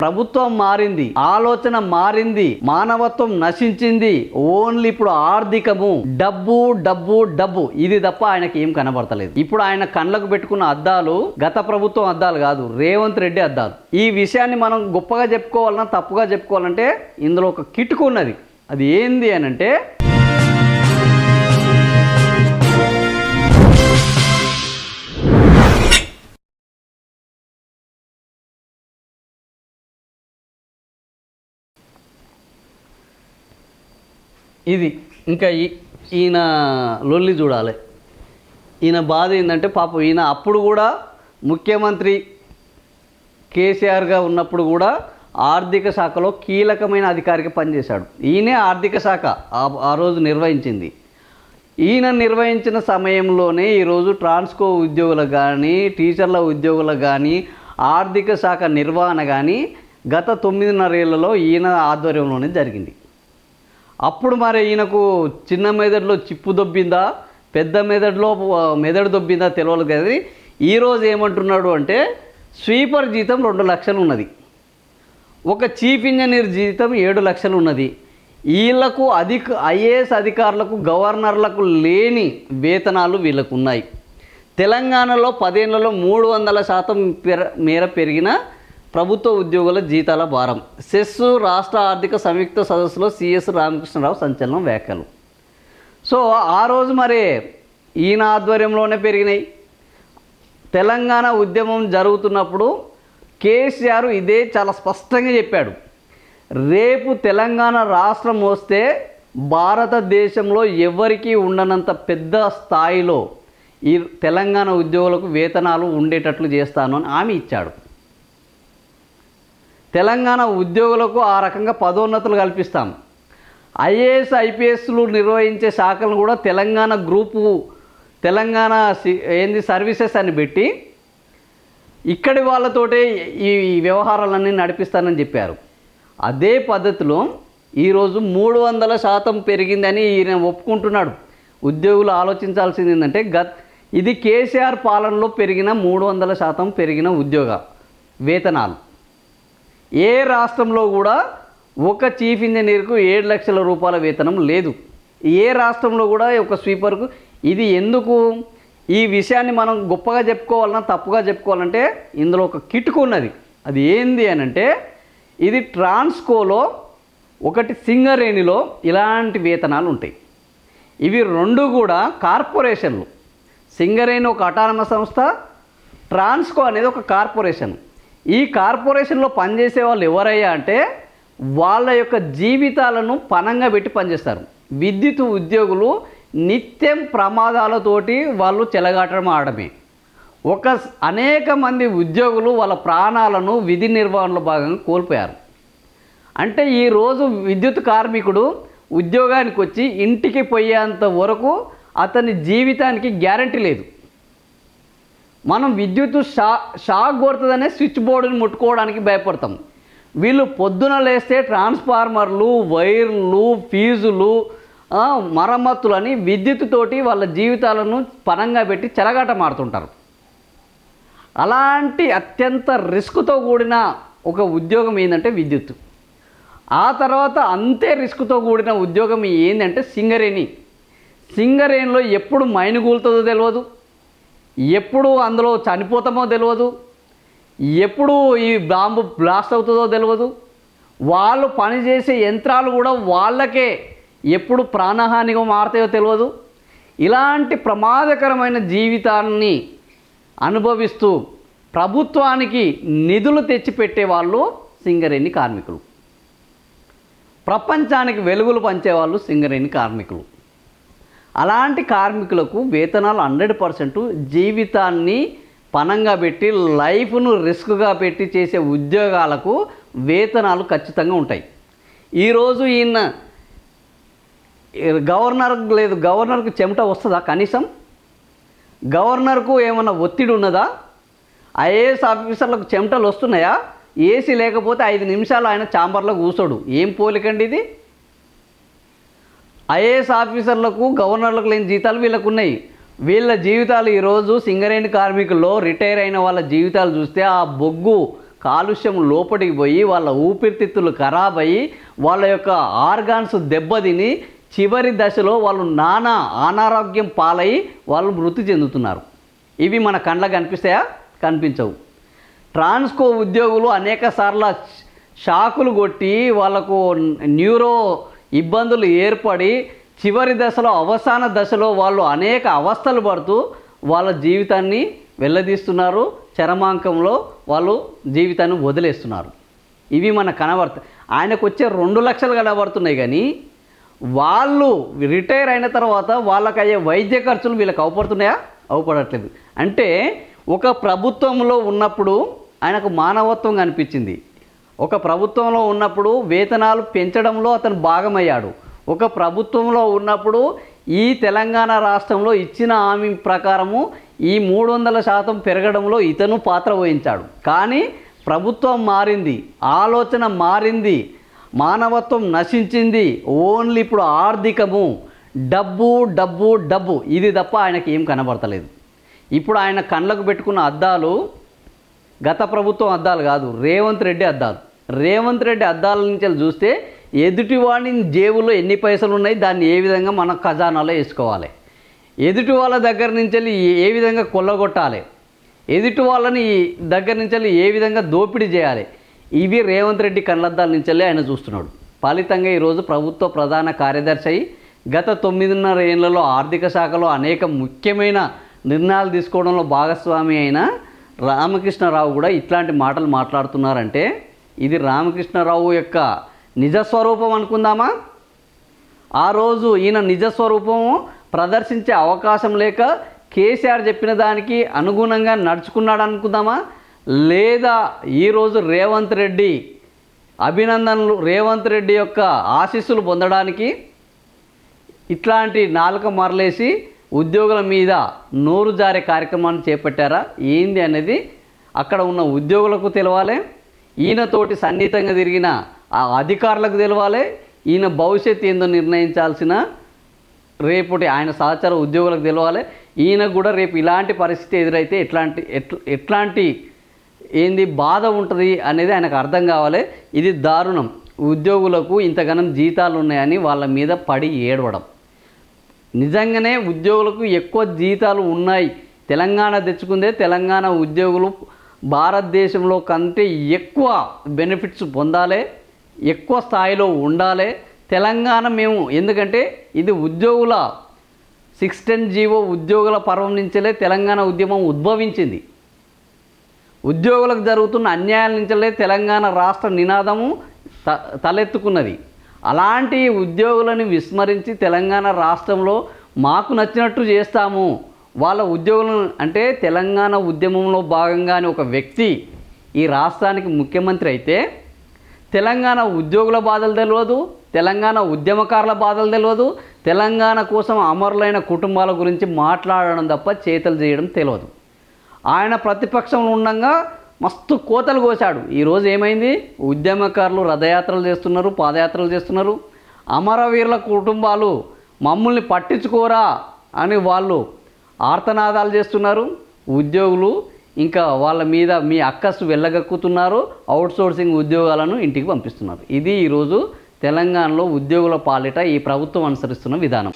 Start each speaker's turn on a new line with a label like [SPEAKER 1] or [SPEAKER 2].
[SPEAKER 1] ప్రభుత్వం మారింది, ఆలోచన మారింది, మానవత్వం నశించింది. ఓన్లీ ఇప్పుడు ఆర్థికము, డబ్బు డబ్బు డబ్బు, ఇది తప్ప ఆయనకి ఏం కనబడతలేదు. ఇప్పుడు ఆయన కళ్ళకు పెట్టుకున్న అద్దాలు గత ప్రభుత్వం అద్దాలు కాదు, రేవంత్ రెడ్డి అద్దాలు. ఈ విషయాన్ని మనం గొప్పగా చెప్పుకోవాలన్నా తప్పుగా చెప్పుకోవాలంటే ఇందులో ఒక కిటుకు ఉన్నది. అది ఏంది అని అంటే, ఇది ఇంకా ఈయన లొల్లి చూడాలి. ఈయన బాధ ఏంటంటే పాపం ఈయన అప్పుడు కూడా ముఖ్యమంత్రి కేసీఆర్గా ఉన్నప్పుడు కూడా ఆర్థిక శాఖలో కీలకమైన అధికారిగా పనిచేశాడు. ఈయనే ఆర్థిక శాఖ ఆ రోజు నిర్వహించింది. ఈయన నిర్వహించిన సమయంలోనే ఈరోజు ట్రాన్స్కో ఉద్యోగులకు కానీ, టీచర్ల ఉద్యోగులకు కానీ, ఆర్థిక శాఖ నిర్వహణ కానీ గత 9.5 ఏళ్లలో ఈయన ఆధ్వర్యంలోనే జరిగింది. అప్పుడు మరి ఈయనకు చిన్న మెదడులో చిప్పు దొబ్బిందా, పెద్ద మెదడులో మెదడు దొబ్బిందా తెలియదు. కానీ ఈరోజు ఏమంటున్నాడు అంటే, స్వీపర్ జీతం 2 లక్షలు ఉన్నది, ఒక చీఫ్ ఇంజనీర్ జీతం 7 లక్షలు ఉన్నది. వీళ్లకు ఐఏఎస్ అధికారులకు, గవర్నర్లకు లేని వేతనాలు వీళ్ళకు ఉన్నాయి. తెలంగాణలో 10 ఏళ్లలో 300% మేర పెరిగిన ప్రభుత్వ ఉద్యోగుల జీతాల భారం. సెస్ రాష్ట్ర ఆర్థిక సంయుక్త సదస్సులో సిఎస్ రామకృష్ణరావు సంచలనం వ్యాఖ్యలు. సో ఆ రోజు మరి ఈయన ఆధ్వర్యంలోనే పెరిగినాయి. తెలంగాణ ఉద్యమం జరుగుతున్నప్పుడు కేసీఆర్ ఇదే చాలా స్పష్టంగా చెప్పాడు. రేపు తెలంగాణ రాష్ట్రం వస్తే భారతదేశంలో ఎవరికీ ఉండనంత పెద్ద స్థాయిలో ఈ తెలంగాణ ఉద్యోగులకు వేతనాలు ఉండేటట్లు చేస్తాను అని హామీ ఇచ్చాడు. తెలంగాణ ఉద్యోగులకు ఆ రకంగా పదోన్నతులు కల్పిస్తాం. ఐఏఎస్ ఐపీఎస్లు నిర్వహించే శాఖలను కూడా తెలంగాణ గ్రూపు, తెలంగాణ సర్వీసెస్ అని పెట్టి ఇక్కడి వాళ్ళతోటే ఈ వ్యవహారాలన్నీ నడిపిస్తానని చెప్పారు. అదే పద్ధతిలో ఈరోజు 300% పెరిగిందని ఈయన ఒప్పుకుంటున్నాడు. ఉద్యోగులు ఆలోచించాల్సింది ఏంటంటే, ఇది కేసీఆర్ పాలనలో పెరిగిన 300% పెరిగిన ఉద్యోగ వేతనాలు. ఏ రాష్ట్రంలో కూడా ఒక చీఫ్ ఇంజనీర్కు 7 లక్షల రూపాయల వేతనం లేదు. ఏ రాష్ట్రంలో కూడా ఒక స్వీపర్కు. ఇది ఎందుకు? ఈ విషయాన్ని మనం గొప్పగా చెప్పుకోవాలన్నా తప్పుగా చెప్పుకోవాలంటే ఇందులో ఒక కిటుకు ఉన్నది. అది ఏంది అని అంటే, ఇది ట్రాన్స్కోలో, ఒకటి సింగరేణిలో ఇలాంటి వేతనాలు ఉంటాయి. ఇవి 2 కూడా కార్పొరేషన్లు. సింగరేణి ఒక అటానమస్ సంస్థ, ట్రాన్స్కో అనేది ఒక కార్పొరేషన్. ఈ కార్పొరేషన్లో పనిచేసే వాళ్ళు ఎవరయ్యా అంటే, వాళ్ళ యొక్క జీవితాలను పణంగా పెట్టి పనిచేస్తారు. విద్యుత్ ఉద్యోగులు నిత్యం ప్రమాదాలతోటి వాళ్ళు చెలగాటం ఆడమే. అనేక మంది ఉద్యోగులు వాళ్ళ ప్రాణాలను విధి నిర్వహణలో భాగంగా కోల్పోయారు. అంటే ఈరోజు విద్యుత్ కార్మికుడు ఉద్యోగానికి వచ్చి ఇంటికి పోయేంత వరకు అతని జీవితానికి గ్యారంటీ లేదు. మనం విద్యుత్ షాక్ కొడుతుందనే స్విచ్ బోర్డుని ముట్టుకోవడానికి భయపడతాం. వీళ్ళు పొద్దున లేస్తే ట్రాన్స్ఫార్మర్లు, వైర్లు, ఫీజులు, మరమ్మతులని విద్యుత్ తోటి వాళ్ళ జీవితాలను పణంగా పెట్టి చెలగాట మారుతుంటారు. అలాంటి అత్యంత రిస్క్తో కూడిన ఒక ఉద్యోగం ఏంటంటే విద్యుత్. ఆ తర్వాత అంతే రిస్క్తో కూడిన ఉద్యోగం ఏంటంటే సింగరేణి. సింగరేణిలో ఎప్పుడు మైను కూలుతుందో తెలియదు, ఎప్పుడు అందులో చనిపోతామో తెలియదు, ఎప్పుడు ఈ బాంబు బ్లాస్ట్ అవుతుందో తెలియదు. వాళ్ళు పనిచేసే యంత్రాలు కూడా వాళ్ళకే ఎప్పుడు ప్రాణహానిగా మారుతాయో తెలియదు. ఇలాంటి ప్రమాదకరమైన జీవితాన్ని అనుభవిస్తూ ప్రభుత్వానికి నిధులు తెచ్చిపెట్టే వాళ్ళు సింగరేణి కార్మికులు. ప్రపంచానికి వెలుగులు పంచేవాళ్ళు సింగరేణి కార్మికులు. అలాంటి కార్మికులకు వేతనాలు 100% జీవితాన్ని పణంగా పెట్టి, లైఫ్ను రిస్క్గా పెట్టి చేసే ఉద్యోగాలకు వేతనాలు ఖచ్చితంగా ఉంటాయి. ఈరోజు ఈయన గవర్నర్కు చెమట వస్తుందా? కనీసం గవర్నర్కు ఏమన్నా ఒత్తిడి ఉన్నదా? ఐఏఎస్ ఆఫీసర్లకు చెమటలు వస్తున్నాయా? ఏసీ లేకపోతే 5 నిమిషాలు ఆయన ఛాంబర్లో కూర్చోడు. ఏం పోలికండి ఇది? ఐఏఎస్ ఆఫీసర్లకు, గవర్నర్లకు లేని జీతాలు వీళ్ళకు ఉన్నాయి. వీళ్ళ జీవితాలు ఈరోజు సింగరేణి కార్మికుల్లో రిటైర్ అయిన వాళ్ళ జీవితాలు చూస్తే ఆ బొగ్గు కాలుష్యం లోపలికి పోయి వాళ్ళ ఊపిరితిత్తులు ఖరాబ్ అయ్యి వాళ్ళ యొక్క ఆర్గాన్స్ దెబ్బతిని చివరి దశలో వాళ్ళు నానా అనారోగ్యం పాలై వాళ్ళు మృతి చెందుతున్నారు. ఇవి మన కళ్ళకు కనిపిస్తాయా? కనిపించవు. ట్రాన్స్కో ఉద్యోగులు అనేక సార్లు షాకులు కొట్టి వాళ్ళకు న్యూరో ఇబ్బందులు ఏర్పడి చివరి దశలో అవసాన దశలో వాళ్ళు అనేక అవస్థలు పడుతూ వాళ్ళ జీవితాన్ని వెళ్ళదీస్తున్నారు. చరమాంకంలో వాళ్ళు జీవితాన్ని వదిలేస్తున్నారు. ఇవి మన ఆయనకు వచ్చే 2 లక్షలు కనబడుతున్నాయి, కానీ వాళ్ళు రిటైర్ అయిన తర్వాత వాళ్ళకి అయ్యే వైద్య ఖర్చులు వీళ్ళకి అవపడుతున్నాయా? అవపడట్లేదు. అంటే ఒక ప్రభుత్వంలో ఉన్నప్పుడు ఆయనకు మానవత్వం కనిపించింది. ఒక ప్రభుత్వంలో ఉన్నప్పుడు వేతనాలు పెంచడంలో అతను భాగమయ్యాడు. ఒక ప్రభుత్వంలో ఉన్నప్పుడు ఈ తెలంగాణ రాష్ట్రంలో ఇచ్చిన హామీ ప్రకారము ఈ 300% పెరగడంలో ఇతను పాత్ర వహించాడు. కానీ ప్రభుత్వం మారింది, ఆలోచన మారింది, మానవత్వం నశించింది. ఓన్లీ ఇప్పుడు ఆర్థికము, డబ్బు డబ్బు డబ్బు, ఇది తప్ప ఆయనకి ఏం కనబడతలేదు. ఇప్పుడు ఆయన కళ్ళకు పెట్టుకున్న అద్దాలు గత ప్రభుత్వం అద్దాలు కాదు, రేవంత్ రెడ్డి అద్దాలు. రేవంత్ రెడ్డి అద్దాల నుంచి చూస్తే ఎదుటివాడిని జేబులో ఎన్ని పైసలు ఉన్నాయి, దాన్ని ఏ విధంగా మన ఖజానాలో వేసుకోవాలి, ఎదుటి వాళ్ళ దగ్గర నుంచి ఏ విధంగా కొల్లగొట్టాలి, ఎదుటి వాళ్ళని దగ్గర నుంచి ఏ విధంగా దోపిడీ చేయాలి, ఇవి రేవంత్ రెడ్డి కళ్ళద్దాల నుంచి ఆయన చూస్తున్నాడు. ఫలితంగా ఈరోజు ప్రభుత్వ ప్రధాన కార్యదర్శి అయి గత 9.5 ఏళ్లలో ఆర్థిక శాఖలో అనేక ముఖ్యమైన నిర్ణయాలు తీసుకోవడంలో భాగస్వామి అయిన రామకృష్ణారావు కూడా ఇట్లాంటి మాటలు మాట్లాడుతున్నారంటే ఇది రామకృష్ణారావు యొక్క నిజస్వరూపం అనుకుందామా? ఆ రోజు ఈయన నిజస్వరూపము ప్రదర్శించే అవకాశం లేక కేసీఆర్ చెప్పిన దానికి అనుగుణంగా నడుచుకున్నాడు అనుకుందామా? లేదా ఈరోజు రేవంత్ రెడ్డి అభినందనలు, రేవంత్ రెడ్డి యొక్క ఆశీస్సులు పొందడానికి ఇట్లాంటి నాలుక మరలేసి ఉద్యోగుల మీద నోరు జారే కార్యక్రమాన్ని చేపట్టారా ఏంది అనేది అక్కడ ఉన్న ఉద్యోగులకు తెలవాలి, ఈయనతోటి సన్నిహితంగా తిరిగిన ఆ అధికారులకు తెలవాలి, ఈయన భవిష్యత్తు ఏందో నిర్ణయించాల్సిన రేపటి ఆయన సహచర ఉద్యోగులకు తెలవాలి. ఈయన కూడా రేపు ఇలాంటి పరిస్థితి ఎదురైతే ఎట్లాంటి ఏంది బాధ ఉంటుంది అనేది ఆయనకు అర్థం కావాలి. ఇది దారుణం. ఉద్యోగులకు ఇంతగానం జీతాలు ఉన్నాయని వాళ్ళ మీద పడి ఏడవడం. నిజంగానే ఉద్యోగులకు ఎక్కువ జీతాలు ఉన్నాయి, తెలంగాణ తెచ్చుకుందే తెలంగాణ ఉద్యోగులు భారతదేశంలో కంటే ఎక్కువ బెనిఫిట్స్ పొందాలి, ఎక్కువ స్థాయిలో ఉండాలి. తెలంగాణ మేము ఎందుకంటే ఇది ఉద్యోగుల 610 జీవో ఉద్యోగుల పర్వం నుంచే తెలంగాణ ఉద్యమం ఉద్భవించింది. ఉద్యోగులకు జరుగుతున్న అన్యాయాల నుంచే తెలంగాణ రాష్ట్ర నినాదము తలెత్తుకున్నది. అలాంటి ఉద్యోగులను విస్మరించి తెలంగాణ రాష్ట్రంలో మాకు నచ్చినట్టు చేస్తాము, వాళ్ళ ఉద్యోగులను అంటే తెలంగాణ ఉద్యమంలో భాగంగానే ఒక వ్యక్తి ఈ రాష్ట్రానికి ముఖ్యమంత్రి అయితే తెలంగాణ ఉద్యోగుల బాధలు తెలియదు, తెలంగాణ ఉద్యమకారుల బాధలు తెలియదు, తెలంగాణ కోసం అమరులైన కుటుంబాల గురించి మాట్లాడడం తప్ప చేతలు చేయడం తెలియదు. ఆయన ప్రతిపక్షంలో ఉండగా మస్తు కోతలు కోశాడు. ఈరోజు ఏమైంది? ఉద్యమకారులు రథయాత్రలు చేస్తున్నారు, పాదయాత్రలు చేస్తున్నారు. అమరవీరుల కుటుంబాలు మమ్మల్ని పట్టించుకోరా అని వాళ్ళు ఆర్తనాదాలు చేస్తున్నారు. ఉద్యోగులు ఇంకా వాళ్ళ మీద మీ అక్కసు వెళ్ళగక్కుతున్నారు, అవుట్సోర్సింగ్ ఉద్యోగాలను ఇంటికి పంపిస్తున్నారు. ఇది ఈరోజు తెలంగాణలో ఉద్యోగుల పాలిట ఈ ప్రభుత్వం అనుసరిస్తున్న విధానం.